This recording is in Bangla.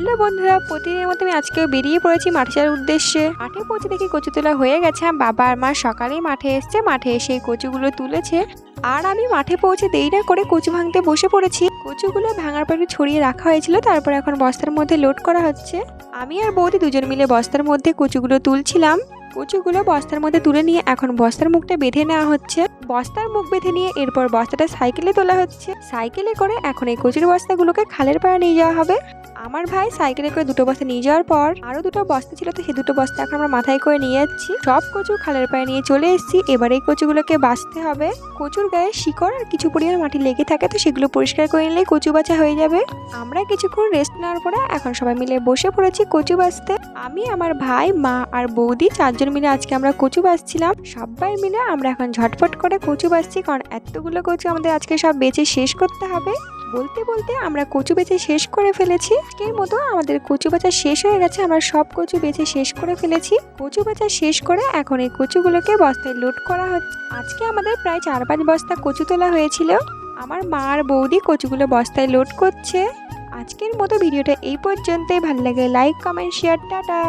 হ্যালো বন্ধুরা, প্রতিদিনের মতো আমি আজকেও বেরিয়ে পড়েছি মাঠে যাওয়ার উদ্দেশ্যে। মাঠে পৌঁছে দেখি কচু তোলা হয়ে গেছে। বাবা আর মা সকালেই মাঠে এসছে, মাঠে এসে কচুগুলো তুলেছে। আর আমি মাঠে পৌঁছে দেরি না করে কচু ভাঙতে বসে পড়েছি। কচুগুলো ভাঙার পর ছড়িয়ে রাখা হয়েছিল, তারপর এখন বস্তার মধ্যে লোড করা হচ্ছে। আমি আর বৌদি দুজন মিলে বস্তার মধ্যে কচুগুলো তুলছিলাম। কচুগুলো বস্তার মধ্যে তুলে নিয়ে এখন বস্তার মুখটা বেঁধে নেওয়া হচ্ছে। বস্তার মুখ বেঁধে নিয়ে এরপর বস্তাটা সাইকেলে তোলা হচ্ছে। সাইকেলে করে এখন এই কচুর বস্তাগুলোকে খালের পাড়ে নিয়ে যাওয়া হবে। আমার ভাই সাইকেলে করে দুটো বস্তা নিয়ে যাওয়ার পর আরো দুটো বস্তা ছিল, তো সেই দুটো বস্তা এখন আমরা মাথায় করে নিয়ে যাচ্ছি। সব কচু খালের পাড়ে নিয়ে চলে এসেছি। এবার এই কচুগুলোকে বাছতে হবে। কচুর গায়ে শিকড় আর কিছু পরিমাণ মাটি লেগে থাকে, তো সেগুলো পরিষ্কার করে নিলে কচু বাছা হয়ে যাবে। আমরা কিছুক্ষণ রেস্ট নেওয়ার পরে এখন সবাই মিলে বসে পড়েছি কচু বাছতে। আমি, আমার ভাই, মা আর বৌদি চারজন মিলে আজকে আমরা কচু বাছছিলাম। সবাই মিলে আমরা এখন ঝটপট করে কচু বাছছি, কারণ এতগুলো কচু আমাদের আজকে সব বেচে শেষ করতে হবে। বলতে বলতে আমরা কচু বেচে শেষ করে ফেলেছি। আজকের মতো আমাদের কচু বাছা শেষ হয়ে গেছে। আমরা সব কচু বেচে শেষ করে ফেলেছি। কচু বাছা শেষ করে এখন এই কচুগুলোকে বস্তায় লোড করা হচ্ছে। আজকে আমাদের প্রায় 4-5 বস্তা কচু তোলা হয়েছিল। আমার মা আর বৌদি কচুগুলো বস্তায় লোড করছে। আজকের মতো ভিডিওটা এই পর্যন্তই। ভালো লাগে লাইক, কমেন্ট, শেয়ার। টাটা।